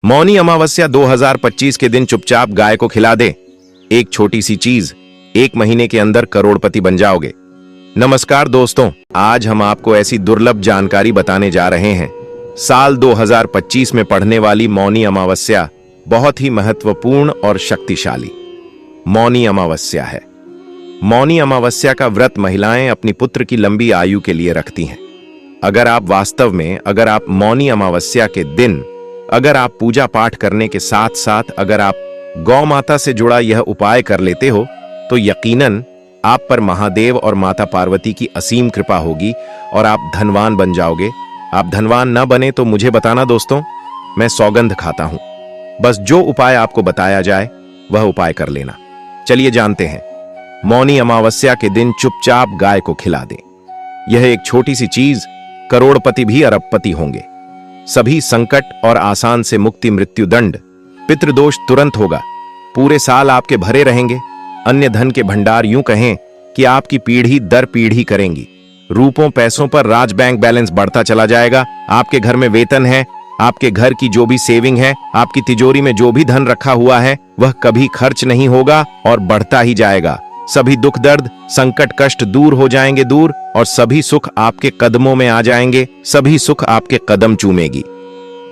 मौनी अमावस्या 2025 के दिन चुपचाप गाय को खिला दे। एक छोटी सी चीज, 1 महीने के अंदर करोड़पति बन जाओगे। नमस्कार दोस्तों, आज हम आपको ऐसी दुर्लभ जानकारी बताने जा रहे हैं। साल 2025 में पड़ने वाली मौनी अमावस्या बहुत ही महत्वपूर्ण और शक्तिशाली मौनी अमावस्या है। मौनी अमावस्या का व्रत महिलाएं अपनी पुत्र की लंबी आयु के लिए रखती हैं। अगर आप मौनी अमावस्या के दिन आप पूजा पाठ करने के साथ साथ अगर आप गौ माता से जुड़ा यह उपाय कर लेते हो तो यकीनन आप पर महादेव और माता पार्वती की असीम कृपा होगी और आप धनवान बन जाओगे। आप धनवान न बने तो मुझे बताना दोस्तों, मैं सौगंध खाता हूं। बस जो उपाय आपको बताया जाए वह उपाय कर लेना। चलिए जानते हैं। मौनी अमावस्या के दिन चुपचाप गाय को खिला दें। यह एक छोटी सी चीज करोड़पति भी अरबपति होंगे। सभी संकट और आसान से मुक्ति, मृत्यु दंड, पितृदोष तुरंत होगा। पूरे साल आपके भरे रहेंगे। अन्य धन के भंडार यूं कहें कि आपकी पीढ़ी दर पीढ़ी करेंगी। रूपों पैसों पर राज बैंक बैलेंस बढ़ता चला जाएगा। आपके घर में वेतन है, आपके घर की जो भी सेविंग है, आपकी तिजोरी में जो भी धन रखा हुआ है वह कभी खर्च नहीं होगा और बढ़ता ही जाएगा। सभी दुख दर्द संकट कष्ट दूर हो जाएंगे दूर, और सभी सुख आपके कदमों में आ जाएंगे। सभी सुख आपके कदम चूमेगी।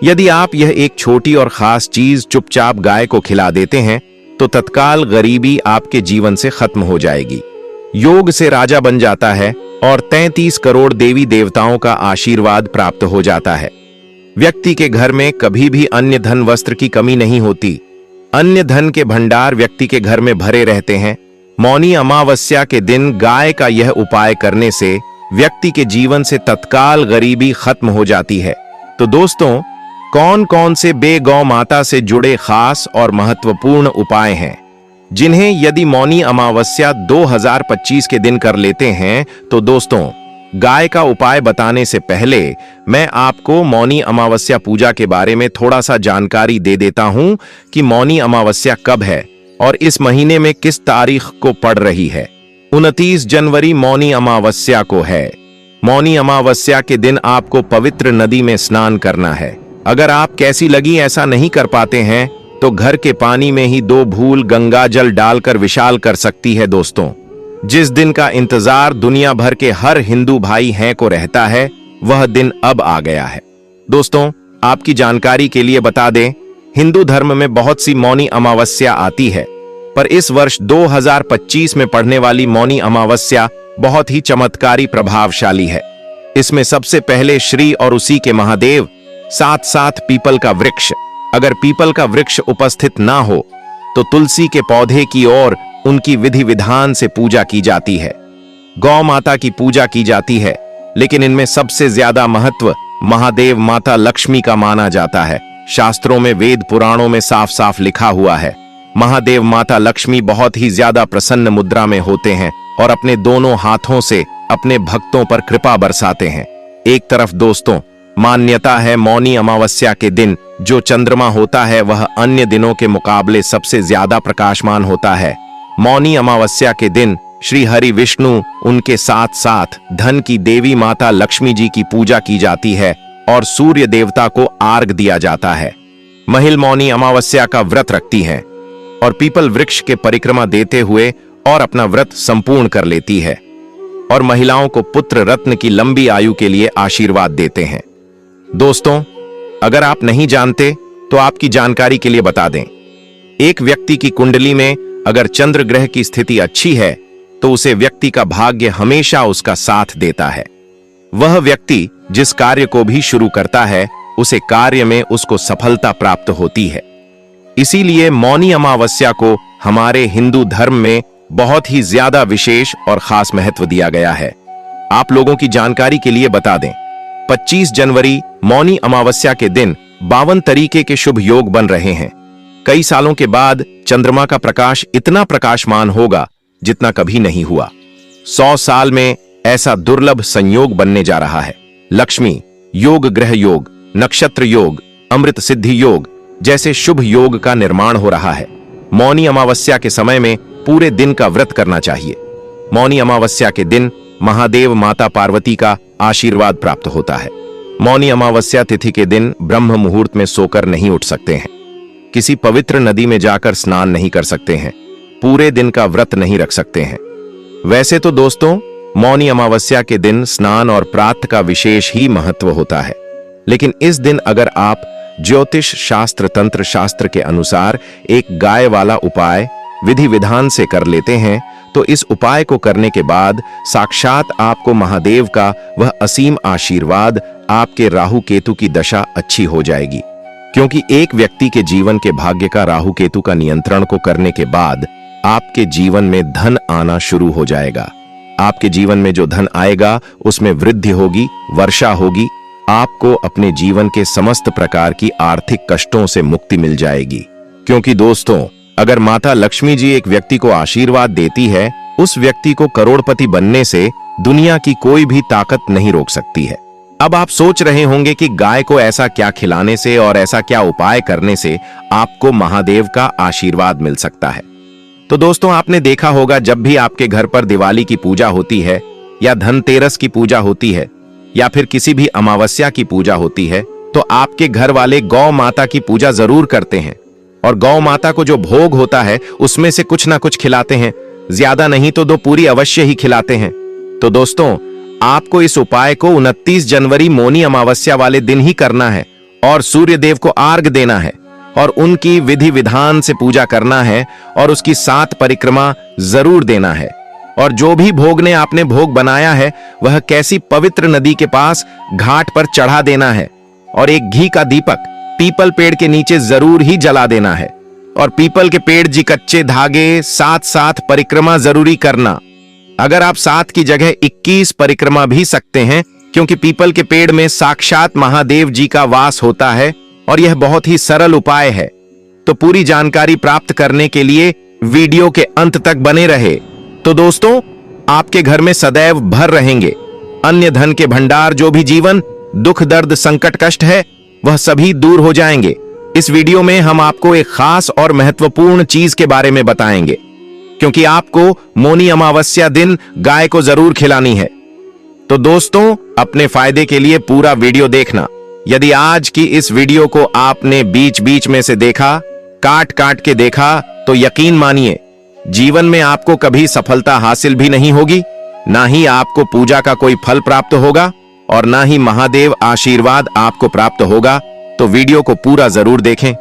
यदि आप यह एक छोटी और खास चीज चुपचाप गाय को खिला देते हैं तो तत्काल गरीबी आपके जीवन से खत्म हो जाएगी। योग से राजा बन जाता है और 33 करोड़ देवी देवताओं का आशीर्वाद प्राप्त हो जाता है। व्यक्ति के घर में कभी भी अन्य धन वस्त्र की कमी नहीं होती। अन्य धन के भंडार व्यक्ति के घर में भरे रहते हैं। मौनी अमावस्या के दिन गाय का यह उपाय करने से व्यक्ति के जीवन से तत्काल गरीबी खत्म हो जाती है। तो दोस्तों, कौन कौन से गौ माता से जुड़े खास और महत्वपूर्ण उपाय हैं जिन्हें यदि मौनी अमावस्या 2025 के दिन कर लेते हैं तो दोस्तों, गाय का उपाय बताने से पहले मैं आपको मौनी अमावस्या पूजा के बारे में थोड़ा सा जानकारी दे देता हूं कि मौनी अमावस्या कब है और इस महीने में किस तारीख को पड़ रही है। 29 जनवरी मौनी अमावस्या को है। मौनी अमावस्या के दिन आपको पवित्र नदी में स्नान करना है। अगर आप कैसी लगी ऐसा नहीं कर पाते हैं तो घर के पानी में ही 2 बूंद गंगा जल डालकर विशाल कर सकती है। दोस्तों, जिस दिन का इंतजार दुनिया भर के हर हिंदू भाई हैं को रहता है वह दिन अब आ गया है। दोस्तों, आपकी जानकारी के लिए बता दें, हिंदू धर्म में बहुत सी मौनी अमावस्या आती है, पर इस वर्ष 2025 में पड़ने वाली मौनी अमावस्या बहुत ही चमत्कारी प्रभावशाली है। इसमें सबसे पहले श्री और उसी के महादेव, साथ साथ पीपल का वृक्ष। अगर पीपल का वृक्ष उपस्थित ना हो तो तुलसी के पौधे की ओर उनकी विधि विधान से पूजा की जाती है। गौ माता की पूजा की जाती है, लेकिन इनमें सबसे ज्यादा महत्व महादेव माता लक्ष्मी का माना जाता है। शास्त्रों में, वेद पुराणों में साफ साफ लिखा हुआ है, महादेव माता लक्ष्मी बहुत ही ज्यादा प्रसन्न मुद्रा में होते हैं और अपने दोनों हाथों से अपने भक्तों पर कृपा बरसाते हैं। एक तरफ दोस्तों, मान्यता है मौनी अमावस्या के दिन जो चंद्रमा होता है वह अन्य दिनों के मुकाबले सबसे ज्यादा प्रकाशमान होता है। मौनी अमावस्या के दिन श्री हरि विष्णु, उनके साथ साथ धन की देवी माता लक्ष्मी जी की पूजा की जाती है और सूर्य देवता को आर्घ दिया जाता है। महिला मौनी अमावस्या का व्रत रखती हैं और पीपल वृक्ष के परिक्रमा देते हुए और अपना व्रत संपूर्ण कर लेती है और महिलाओं को पुत्र रत्न की लंबी आयु के लिए आशीर्वाद देते हैं। दोस्तों, अगर आप नहीं जानते तो आपकी जानकारी के लिए बता दें, एक व्यक्ति की कुंडली में अगर चंद्र ग्रह की स्थिति अच्छी है तो उसे व्यक्ति का भाग्य हमेशा उसका साथ देता है। वह व्यक्ति जिस कार्य को भी शुरू करता है उसे कार्य में उसको सफलता प्राप्त होती है। इसीलिए मौनी अमावस्या को हमारे हिंदू धर्म में बहुत ही ज्यादा विशेष और खास महत्व दिया गया है। आप लोगों की जानकारी के लिए बता दें, 25 जनवरी मौनी अमावस्या के दिन 52 तरीके के शुभ योग बन रहे हैं। कई सालों के बाद चंद्रमा का प्रकाश इतना प्रकाशमान होगा जितना कभी नहीं हुआ। 100 साल में ऐसा दुर्लभ संयोग बनने जा रहा है। लक्ष्मी योग, ग्रह योग, नक्षत्र योग, अमृत सिद्धि योग जैसे शुभ योग का निर्माण हो रहा है। मौनी अमावस्या के समय में पूरे दिन का व्रत करना चाहिए। मौनी अमावस्या के दिन महादेव माता पार्वती का आशीर्वाद प्राप्त होता है। मौनी अमावस्या तिथि के दिन ब्रह्म मुहूर्त में सोकर नहीं उठ सकते हैं, किसी पवित्र नदी में जाकर स्नान नहीं कर सकते हैं, पूरे दिन का व्रत नहीं रख सकते हैं। वैसे तो दोस्तों, मौनी अमावस्या के दिन स्नान और प्रातः का विशेष ही महत्व होता है, लेकिन इस दिन अगर आप ज्योतिष शास्त्र तंत्र शास्त्र के अनुसार एक गाय वाला उपाय विधि विधान से कर लेते हैं, तो इस उपाय को करने के बाद साक्षात आपको महादेव का वह असीम आशीर्वाद, आपके राहु केतु की दशा अच्छी हो जाएगी। क्योंकि एक व्यक्ति के जीवन के भाग्य का राहु केतु का नियंत्रण को करने के बाद आपके जीवन में धन आना शुरू हो जाएगा। आपके जीवन में जो धन आएगा उसमें वृद्धि होगी, वर्षा होगी, आपको अपने जीवन के समस्त प्रकार की आर्थिक कष्टों से मुक्ति मिल जाएगी। क्योंकि दोस्तों, अगर माता लक्ष्मी जी एक व्यक्ति को आशीर्वाद देती है, उस व्यक्ति को करोड़पति बनने से दुनिया की कोई भी ताकत नहीं रोक सकती है। अब आप सोच रहे होंगे कि गाय को ऐसा क्या खिलाने से और ऐसा क्या उपाय करने से आपको महादेव का आशीर्वाद मिल सकता है। तो दोस्तों, आपने देखा होगा जब भी आपके घर पर दिवाली की पूजा होती है या धनतेरस की पूजा होती है या फिर किसी भी अमावस्या की पूजा होती है, तो आपके घर वाले गौ माता की पूजा जरूर करते हैं और गौ माता को जो भोग होता है उसमें से कुछ ना कुछ खिलाते हैं, ज्यादा नहीं तो 2 पूरी अवश्य ही खिलाते हैं। तो दोस्तों, आपको इस उपाय को 29 जनवरी मौनी अमावस्या वाले दिन ही करना है और सूर्य देव को अर्घ्य देना है और उनकी विधि विधान से पूजा करना है और उसकी 7 परिक्रमा जरूर देना है। और जो भी भोग ने आपने भोग बनाया है वह कैसी पवित्र नदी के पास घाट पर चढ़ा देना है और एक घी का दीपक पीपल पेड़ के नीचे जरूर ही जला देना है। और पीपल के पेड़ जी कच्चे धागे 7 परिक्रमा जरूरी करना। अगर आप 7 की जगह 21 परिक्रमा भी सकते हैं, क्योंकि पीपल के पेड़ में साक्षात महादेव जी का वास होता है और यह बहुत ही सरल उपाय है। तो पूरी जानकारी प्राप्त करने के लिए वीडियो के अंत तक बने रहे। तो दोस्तों, आपके घर में सदैव भर रहेंगे अन्य धन के भंडार। जो भी जीवन दुख दर्द संकट कष्ट है वह सभी दूर हो जाएंगे। इस वीडियो में हम आपको एक खास और महत्वपूर्ण चीज के बारे में बताएंगे, क्योंकि आपको मौनी अमावस्या दिन गाय को जरूर खिलानी है। तो दोस्तों, अपने फायदे के लिए पूरा वीडियो देखना। यदि आज की इस वीडियो को आपने बीच बीच में से देखा, काट काट के देखा, तो यकीन मानिए जीवन में आपको कभी सफलता हासिल भी नहीं होगी, ना ही आपको पूजा का कोई फल प्राप्त होगा और ना ही महादेव आशीर्वाद आपको प्राप्त होगा। तो वीडियो को पूरा जरूर देखें,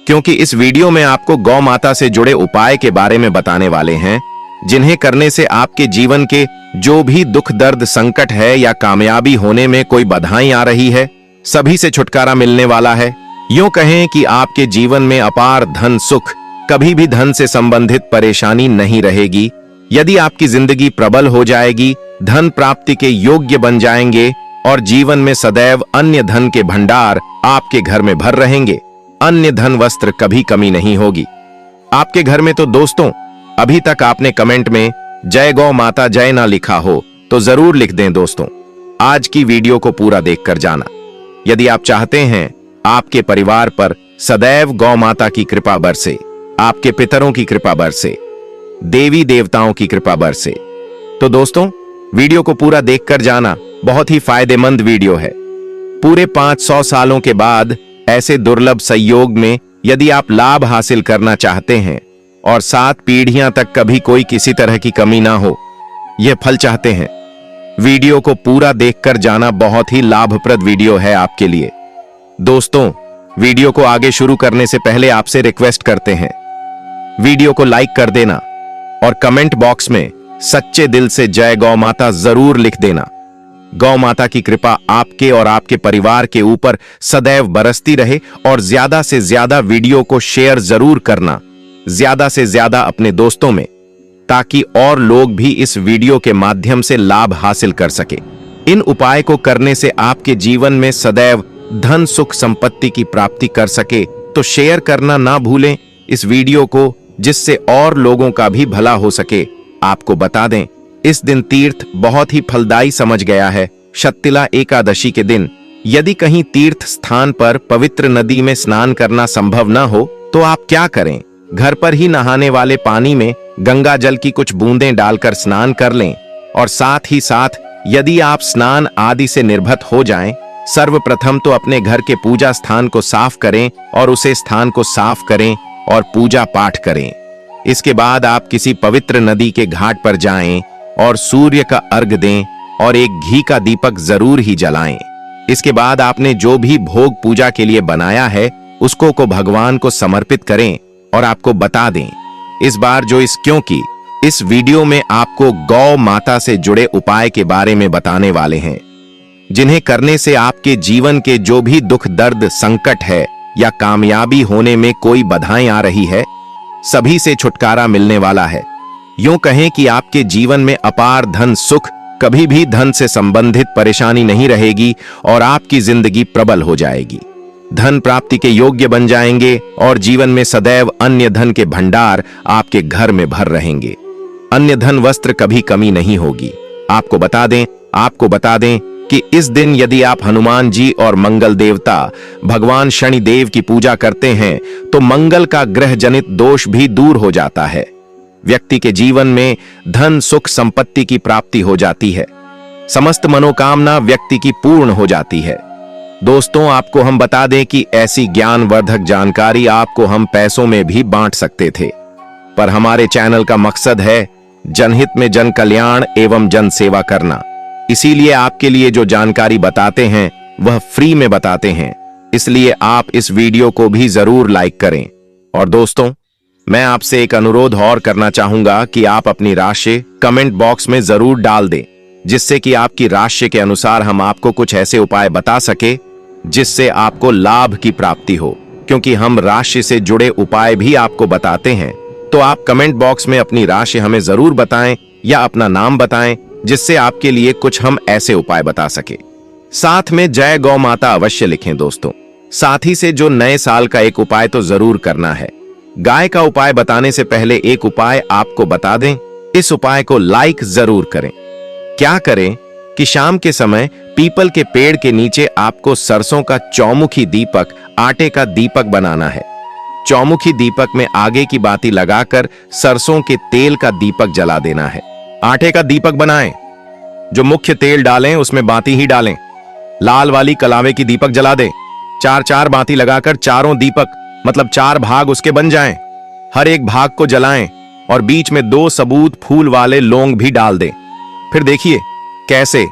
क्योंकि इस वीडियो में आपको गौ माता से जुड़े उपाय के बारे में बताने वाले हैं, जिन्हें करने से आपके जीवन के जो भी दुख दर्द संकट है या कामयाबी होने में कोई बाधाएं आ रही है, सभी से छुटकारा मिलने वाला है। यूं कहें कि आपके जीवन में अपार धन सुख, कभी भी धन से संबंधित परेशानी नहीं रहेगी। यदि आपकी जिंदगी प्रबल हो जाएगी, धन प्राप्ति के योग्य बन जाएंगे और जीवन में सदैव अन्य धन के भंडार आपके घर में भर रहेंगे। अन्य धन वस्त्र कभी कमी नहीं होगी आपके घर में। तो दोस्तों, अभी तक आपने कमेंट में जय गौ माता जय ना लिखा हो तो जरूर लिख दें। दोस्तों, आज की वीडियो को पूरा देखकर जाना। यदि आप चाहते हैं आपके परिवार पर सदैव गौ माता की कृपा बरसे, आपके पितरों की कृपा बरसे, देवी देवताओं की कृपा बरसे, तो दोस्तों वीडियो को पूरा देखकर जाना। बहुत ही फायदेमंद वीडियो है। पूरे 500 सालों के बाद ऐसे दुर्लभ संयोग में यदि आप लाभ हासिल करना चाहते हैं और 7 पीढ़ियां तक कभी कोई किसी तरह की कमी ना हो, यह फल चाहते हैं, वीडियो को पूरा देखकर जाना। बहुत ही लाभप्रद वीडियो है आपके लिए। दोस्तों, वीडियो को आगे शुरू करने से पहले आपसे रिक्वेस्ट करते हैं, वीडियो को लाइक कर देना और कमेंट बॉक्स में सच्चे दिल से जय गौ माता जरूर लिख देना। गौ माता की कृपा आपके और आपके परिवार के ऊपर सदैव बरसती रहे और ज्यादा से ज्यादा वीडियो को शेयर जरूर करना, ज्यादा से ज्यादा अपने दोस्तों में, ताकि और लोग भी इस वीडियो के माध्यम से लाभ हासिल कर सके। इन उपाय को करने से आपके जीवन में सदैव धन सुख संपत्ति की प्राप्ति कर सके। तो शेयर करना ना भूलें इस वीडियो को, जिससे और लोगों का भी भला हो सके। आपको बता दें, इस दिन तीर्थ बहुत ही फलदायी समझ गया है। शत्तिला एकादशी के दिन यदि कहीं तीर्थ स्थान पर पवित्र नदी में स्नान करना संभव न हो, तो आप क्या करें, घर पर ही नहाने वाले पानी में गंगा जल की कुछ बूंदें डालकर स्नान कर लें। और साथ ही साथ यदि आप स्नान आदि से निर्भत हो जाएं, सर्वप्रथम तो अपने घर के पूजा स्थान को साफ करें और उसे स्थान को साफ करें और पूजा पाठ करें। इसके बाद आप किसी पवित्र नदी के घाट पर जाएं और सूर्य का अर्घ दें और एक घी का दीपक जरूर ही जलाएं। इसके बाद आपने जो भी भोग पूजा के लिए बनाया है उसको को भगवान को समर्पित करें और आपको बता दें। इस बार क्योंकि इस वीडियो में आपको गौ माता से जुड़े उपाय के बारे में बताने वाले हैं, जिन्हें करने से आपके जीवन के जो भी दुख दर्द संकट है या कामयाबी होने में कोई बाधाएं आ रही है, सभी से छुटकारा मिलने वाला है। यूं कहें कि आपके जीवन में अपार धन सुख, कभी भी धन से संबंधित परेशानी नहीं रहेगी और आपकी जिंदगी प्रबल हो जाएगी। धन प्राप्ति के योग्य बन जाएंगे और जीवन में सदैव अन्य धन के भंडार आपके घर में भर रहेंगे। अन्य धन वस्त्र कभी कमी नहीं होगी। आपको बता दें कि इस दिन यदि आप हनुमान जी और मंगल देवता भगवान शनि देव की पूजा करते हैं तो मंगल का ग्रह जनित दोष भी दूर हो जाता है। व्यक्ति के जीवन में धन सुख संपत्ति की प्राप्ति हो जाती है। समस्त मनोकामना व्यक्ति की पूर्ण हो जाती है। दोस्तों, आपको हम बता दें कि ऐसी ज्ञानवर्धक जानकारी आपको हम पैसों में भी बांट सकते थे, पर हमारे चैनल का मकसद है जनहित में जन कल्याण एवं जन सेवा करना। इसीलिए आपके लिए जो जानकारी बताते हैं वह फ्री में बताते हैं। इसलिए आप इस वीडियो को भी जरूर लाइक करें। और दोस्तों, मैं आपसे एक अनुरोध और करना चाहूंगा कि आप अपनी राशि कमेंट बॉक्स में जरूर डाल दें, जिससे कि आपकी राशि के अनुसार हम आपको कुछ ऐसे उपाय बता सके जिससे आपको लाभ की प्राप्ति हो। क्योंकि हम राशि से जुड़े उपाय भी आपको बताते हैं, तो आप कमेंट बॉक्स में अपनी राशि हमें जरूर बताएं या अपना नाम बताएं, जिससे आपके लिए कुछ हम ऐसे उपाय बता सके। साथ में जय गौ माता अवश्य लिखें दोस्तों। साथ ही से जो नए साल का एक उपाय तो जरूर करना है। गाय का उपाय बताने से पहले एक उपाय आपको बता दें। इस उपाय को लाइक जरूर करें। क्या करें कि शाम के समय पीपल के पेड़ के नीचे आपको सरसों का चौमुखी दीपक, आटे का दीपक बनाना है। चौमुखी दीपक में आगे की बाती लगाकर सरसों के तेल का दीपक जला देना है। आटे का दीपक बनाएं, जो मुख्य तेल डालें उसमें बाती ही डालें। लाल वाली कलावे की दीपक जला दें। 4-4 बाती लगाकर चारों दीपक मतलब 4 भाग उसके बन जाएं। हर एक भाग को जलाएं और बीच में 2 सबूत फूल वाले लौंग भी डाल दें। फिर देखिए कैसे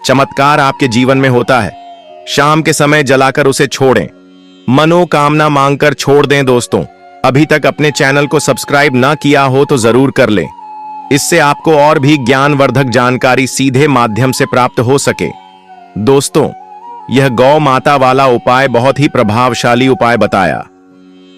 चमत्कार आपके जीवन में होता है। शाम के समय जलाकर उसे छोड़ें। मनोकामना मांगकर छोड़ दें। दोस्तों, अभी तक अपने चैनल को सब्सक्राइब ना किया हो तो जरूर कर लें। इससे आपको और भी ज्ञानवर्धक जानकारी सीधे माध्यम से प्राप्त हो सके। दोस्तों, यह गौ माता वाला उपाय बहुत ही प्रभावशाली उपाय बताया।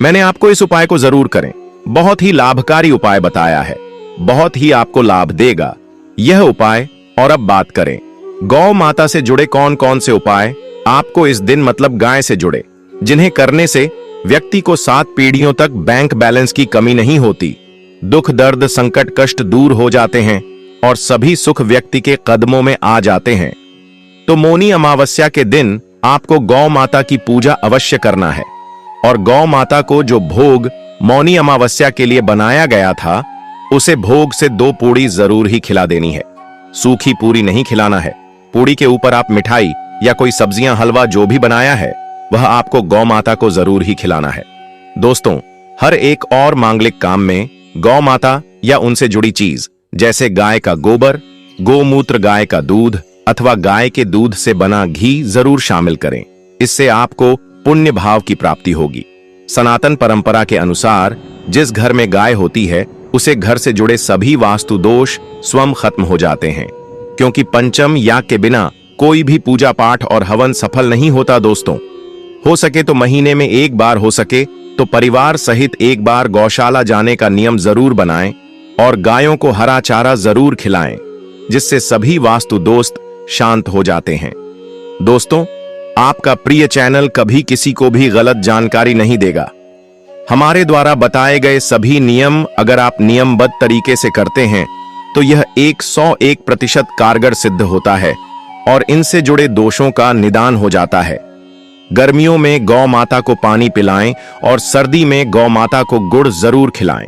मैंने आपको इस उपाय को जरूर करें। बहुत ही लाभकारी उपाय बताया है, बहुत ही आपको लाभ देगा यह उपाय। और अब बात करें गौ माता से जुड़े कौन कौन से उपाय आपको इस दिन मतलब गाय से जुड़े, जिन्हें करने से व्यक्ति को 7 पीढ़ियों तक बैंक बैलेंस की कमी नहीं होती, दुख दर्द संकट कष्ट दूर हो जाते हैं और सभी सुख व्यक्ति के कदमों में आ जाते हैं। तो मौनी अमावस्या के दिन आपको गौ माता की पूजा अवश्य करना है और गौ माता को जो भोग मौनी अमावस्या के लिए बनाया गया था उसे भोग से 2 पूड़ी जरूर ही खिला देनी है। सूखी पूरी नहीं खिलाना है। पूड़ी के ऊपर आप मिठाई या कोई सब्जियां हलवा जो भी बनाया है वह आपको गौ माता को जरूर ही खिलाना है। दोस्तों, हर एक और मांगलिक काम में गौ माता या उनसे जुड़ी चीज जैसे गाय का गोबर, गोमूत्र, गाय का दूध अथवा गाय के दूध से बना घी जरूर शामिल करें। इससे आपको पुण्य भाव की प्राप्ति होगी। सनातन परंपरा के अनुसार जिस घर में गाय होती है उसे घर से जुड़े सभी वास्तु दोष स्वयं खत्म हो जाते हैं, क्योंकि पंचम याग के बिना कोई भी पूजा पाठ और हवन सफल नहीं होता। दोस्तों, हो सके तो महीने में 1 बार, हो सके तो परिवार सहित 1 बार गौशाला जाने का नियम जरूर बनाएं और गायों को हरा चारा जरूर खिलाएं, जिससे सभी वास्तु दोस्त शांत हो जाते हैं। दोस्तों, आपका प्रिय चैनल कभी किसी को भी गलत जानकारी नहीं देगा। हमारे द्वारा बताए गए सभी नियम अगर आप नियमबद्ध तरीके से करते हैं तो यह 101% कारगर सिद्ध होता है और इनसे जुड़े दोषों का निदान हो जाता है। गर्मियों में गौ माता को पानी पिलाएं और सर्दी में गौ माता को गुड़ जरूर खिलाएं।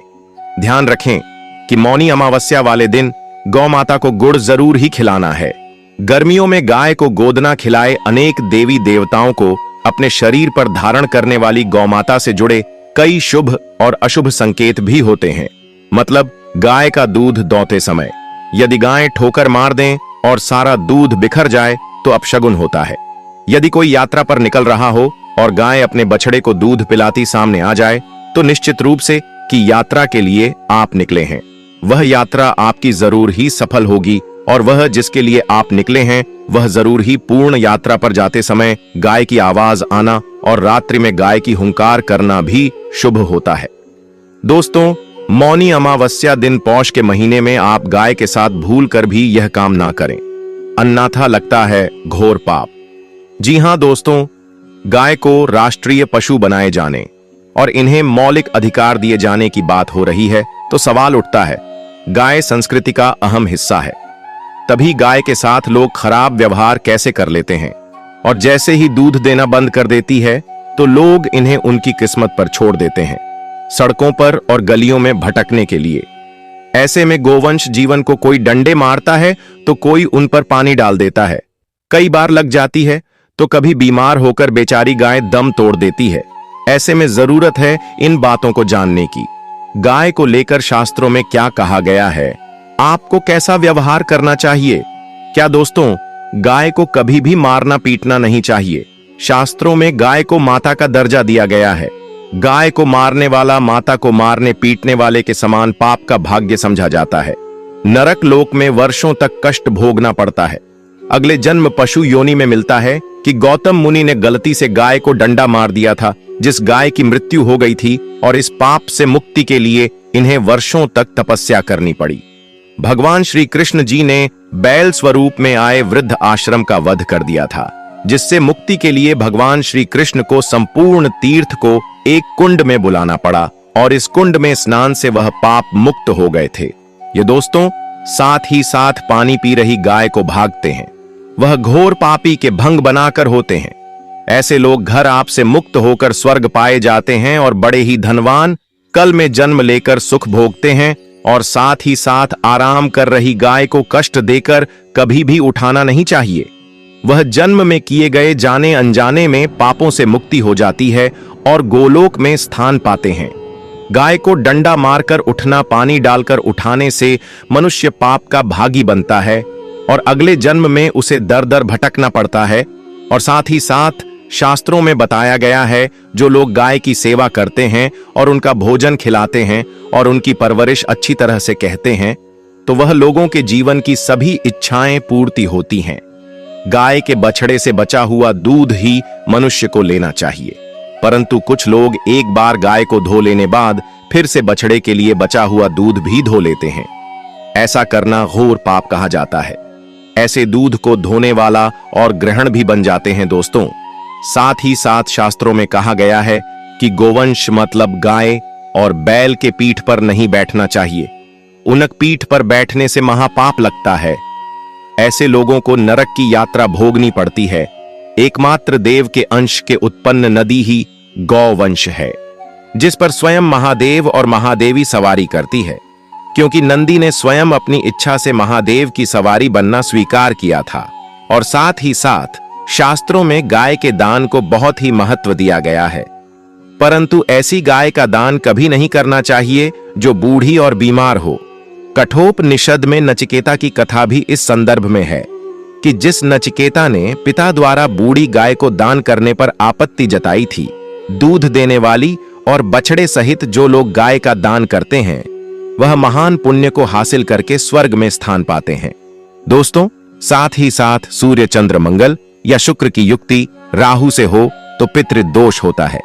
ध्यान रखें कि मौनी अमावस्या वाले दिन गौ माता को गुड़ जरूर ही खिलाना है। गर्मियों में गाय को गोदना खिलाए अनेक देवी देवताओं को अपने शरीर पर धारण करने वाली गौमाता से जुड़े कई शुभ और अशुभ संकेत भी होते हैं। मतलब गाय का दूध दोहते समय यदि गाय ठोकर मार दें और सारा दूध बिखर जाए तो अपशगुन होता है। यदि कोई यात्रा पर निकल रहा हो और गाय अपने बछड़े को दूध पिलाती सामने आ जाए तो निश्चित रूप से कि यात्रा के लिए आप निकले हैं। वह यात्रा आपकी जरूर ही सफल होगी और वह जिसके लिए आप निकले हैं वह जरूर ही पूर्ण यात्रा पर जाते समय गाय की आवाज आना और रात्रि में गाय की हुंकार करना भी शुभ होता है। दोस्तों, मौनी अमावस्या दिन पौष के महीने में आप गाय के साथ भूल कर भी यह काम ना करें, अन्यथा लगता है घोर पाप। जी हां दोस्तों, गाय को राष्ट्रीय पशु बनाए जाने और इन्हें मौलिक अधिकार दिए जाने की बात हो रही है तो सवाल उठता है, गाय संस्कृति का अहम हिस्सा है, तभी गाय के साथ लोग खराब व्यवहार कैसे कर लेते हैं और जैसे ही दूध देना बंद कर देती है तो लोग इन्हें उनकी किस्मत पर छोड़ देते हैं, सड़कों पर और गलियों में भटकने के लिए। ऐसे में गोवंश जीवन को कोई डंडे मारता है तो कोई उन पर पानी डाल देता है, कई बार लग जाती है तो कभी बीमार होकर बेचारी गाय दम तोड़ देती है। ऐसे में जरूरत है इन बातों को जानने की। गाय को लेकर शास्त्रों में क्या कहा गया है, आपको कैसा व्यवहार करना चाहिए। क्या दोस्तों, गाय को कभी भी मारना पीटना नहीं चाहिए। शास्त्रों में गाय को माता का दर्जा दिया गया है। गाय को मारने वाला माता को मारने पीटने वाले के समान पाप का भाग्य समझा जाता है। नरक लोक में वर्षों तक कष्ट भोगना पड़ता है। अगले जन्म पशु योनि में मिलता है कि गौतम मुनि ने गलती से गाय को डंडा मार दिया था, जिस गाय की मृत्यु हो गई थी, और इस पाप से मुक्ति के लिए इन्हें वर्षों तक तपस्या करनी पड़ी। भगवान श्री कृष्ण जी ने बैल स्वरूप में आए वृद्ध आश्रम का वध कर दिया था, जिससे मुक्ति के लिए भगवान श्री कृष्ण को संपूर्ण तीर्थ को एक कुंड में बुलाना पड़ा और इस कुंड में स्नान से वह पाप मुक्त हो गए थे। ये दोस्तों, साथ ही साथ पानी पी रही गाय को भागते हैं, वह घोर पापी के भंग बनाकर होते हैं। ऐसे लोग घर आप से मुक्त होकर स्वर्ग पाए जाते हैं और बड़े ही धनवान कल में जन्म लेकर सुख भोगते हैं। और साथ ही साथ आराम कर रही गाय को कष्ट देकर कभी भी उठाना नहीं चाहिए। वह जन्म में किए गए जाने अनजाने में पापों से मुक्ति हो जाती है और गोलोक में स्थान पाते हैं। गाय को डंडा मारकर उठना, पानी डालकर उठाने से मनुष्य पाप का भागी बनता है और अगले जन्म में उसे दर दर भटकना पड़ता है। और साथ ही साथ शास्त्रों में बताया गया है, जो लोग गाय की सेवा करते हैं और उनका भोजन खिलाते हैं और उनकी परवरिश अच्छी तरह से कहते हैं, तो वह लोगों के जीवन की सभी इच्छाएं पूर्ति होती हैं। गाय के बछड़े से बचा हुआ दूध ही मनुष्य को लेना चाहिए, परंतु कुछ लोग एक बार गाय को धो लेने बाद फिर से बछड़े के लिए बचा हुआ दूध भी धो लेते हैं। ऐसा करना घोर पाप कहा जाता है। ऐसे दूध को धोने वाला और ग्रहण भी बन जाते हैं दोस्तों। साथ ही साथ शास्त्रों में कहा गया है कि गोवंश मतलब गाय और बैल के पीठ पर नहीं बैठना चाहिए। उनक पीठ पर बैठने से महापाप लगता है। ऐसे लोगों को नरक की यात्रा भोगनी पड़ती है। एकमात्र देव के अंश के उत्पन्न नदी ही गौवंश है, जिस पर स्वयं महादेव और महादेवी सवारी करती है, क्योंकि नंदी ने स्वयं अपनी इच्छा से महादेव की सवारी बनना स्वीकार किया था। और साथ ही साथ शास्त्रों में गाय के दान को बहुत ही महत्व दिया गया है, परंतु ऐसी गाय का दान कभी नहीं करना चाहिए जो बूढ़ी और बीमार हो। कठोपनिषद में नचिकेता की कथा भी इस संदर्भ में है कि जिस नचिकेता ने पिता द्वारा बूढ़ी गाय को दान करने पर आपत्ति जताई थी, दूध देने वाली और बछड़े सहित जो लोग गाय का दान करते हैं वह महान पुण्य को हासिल करके स्वर्ग में स्थान पाते हैं। दोस्तों, साथ ही साथ सूर्य चंद्र मंगल या शुक्र की युक्ति राहु से हो तो पितृदोष होता है।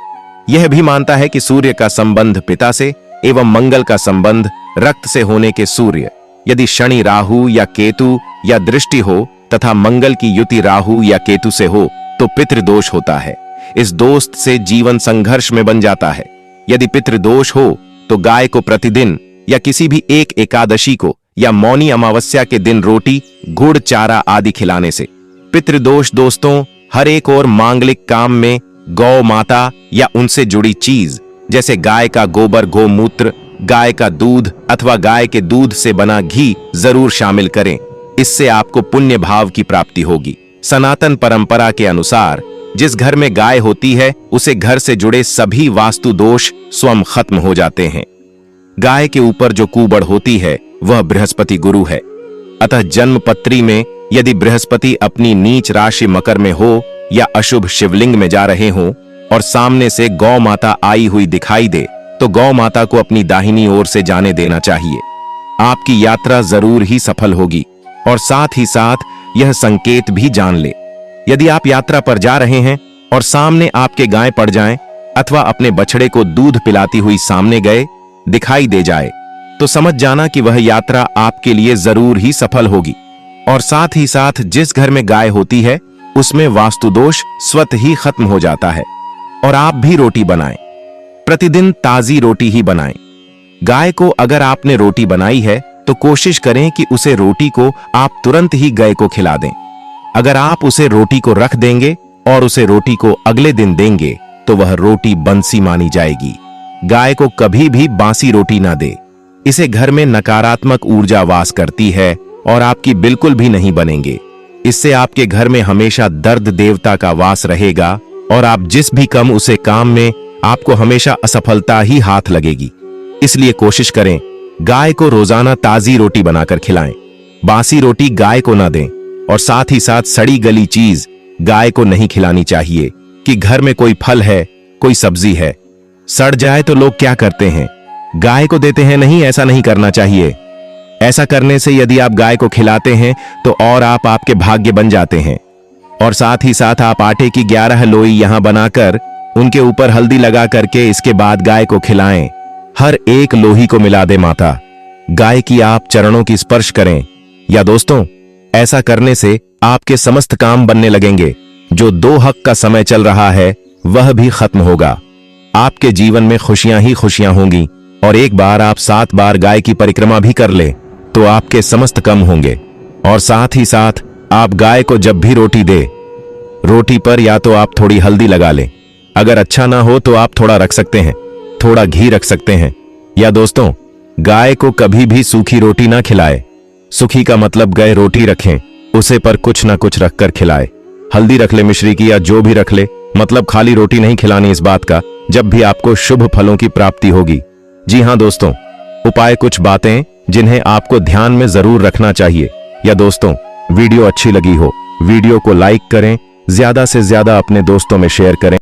यह भी मानता है कि सूर्य का संबंध पिता से एवं मंगल का संबंध रक्त से होने के सूर्य, यदि शनि राहु या केतु या दृष्टि हो तथा मंगल की युति राहु या केतु से हो तो पितृदोष होता है। इस दोस्त से जीवन संघर्ष में बन जाता है। यदि पितृदोष हो तो गाय को प्रतिदिन या किसी भी एक एकादशी को या मौनी अमावस्या के दिन रोटी, गुड़, चारा आदि खिलाने से पितृदोष दोस्तों हर एक और मांगलिक काम में गौ माता या उनसे जुड़ी चीज जैसे गाय का गोबर, गोमूत्र, गाय का दूध अथवा गाय के दूध से बना घी जरूर शामिल करें। इससे आपको पुण्य भाव की प्राप्ति होगी। सनातन परंपरा के अनुसार जिस घर में गाय होती है उसे घर से जुड़े सभी वास्तु दोष स्वयं खत्म हो जाते हैं। गाय के ऊपर जो कुबड़ होती है वह बृहस्पति गुरु है। अतः जन्म पत्री में यदि बृहस्पति अपनी नीच राशि मकर में हो या अशुभ शिवलिंग में जा रहे हो और सामने से गौ माता आई हुई दिखाई दे तो गौ माता को अपनी दाहिनी ओर से जाने देना चाहिए। आपकी यात्रा जरूर ही सफल होगी। और साथ ही साथ यह संकेत भी जान ले, यदि आप यात्रा पर जा रहे हैं और सामने आपके गाय पड़ जाएं अथवा अपने बछड़े को दूध पिलाती हुई सामने गए दिखाई दे जाए तो समझ जाना कि वह यात्रा आपके लिए जरूर ही सफल होगी। और साथ ही साथ जिस घर में गाय होती है उसमें वास्तु दोष स्वतः ही खत्म हो जाता है। और आप भी रोटी बनाएं, प्रतिदिन ताजी रोटी ही बनाएं। गाय को अगर आपने रोटी बनाई है तो कोशिश करें कि उसे रोटी को आप तुरंत ही गाय को खिला दें। अगर आप उसे रोटी को रख देंगे और उसे रोटी को अगले दिन देंगे तो वह रोटी बंसी मानी जाएगी। गाय को कभी भी बासी रोटी ना दे, इसे घर में नकारात्मक ऊर्जा वास करती है और आपकी बिल्कुल भी नहीं बनेंगे। इससे आपके घर में हमेशा दर्द देवता का वास रहेगा और आप जिस भी कम उसे काम में आपको हमेशा असफलता ही हाथ लगेगी। इसलिए कोशिश करें गाय को रोजाना ताजी रोटी बनाकर खिलाएं। बासी रोटी गाय को ना दें और साथ ही साथ सड़ी गली चीज गाय को नहीं खिलानी चाहिए कि घर में कोई फल है, कोई सब्जी है, सड़ जाए तो लोग क्या करते हैं, गाय को देते हैं। नहीं, ऐसा नहीं करना चाहिए। ऐसा करने से यदि आप गाय को खिलाते हैं तो और आपके भाग्य बन जाते हैं। और साथ ही साथ आप आटे की 11 लोई यहां बनाकर उनके ऊपर हल्दी लगा करके इसके बाद गाय को खिलाएं। हर एक लोही को मिला दे माता, गाय की आप चरणों की स्पर्श करें। या दोस्तों, ऐसा करने से आपके समस्त काम बनने लगेंगे। जो 2 हक का समय चल रहा है वह भी खत्म होगा। आपके जीवन में खुशियां ही खुशियां होंगी। और एक बार आप 7 बार गाय की परिक्रमा भी कर ले तो आपके समस्त कम होंगे। और साथ ही साथ आप गाय को जब भी रोटी दे, रोटी पर या तो आप थोड़ी हल्दी लगा लें, अगर अच्छा ना हो तो आप थोड़ा रख सकते हैं, थोड़ा घी रख सकते हैं। या दोस्तों, गाय को कभी भी सूखी रोटी ना खिलाए। सूखी का मतलब गाय रोटी रखें, उसे पर कुछ ना कुछ रखकर खिलाए। हल्दी रख ले, मिश्री की, या जो भी रख ले, मतलब खाली रोटी नहीं खिलानी। इस बात का जब भी आपको शुभ फलों की प्राप्ति होगी। जी हां दोस्तों, उपाय कुछ बातें जिन्हें आपको ध्यान में जरूर रखना चाहिए। या दोस्तों, वीडियो अच्छी लगी हो वीडियो को लाइक करें, ज्यादा से ज्यादा अपने दोस्तों में शेयर करें।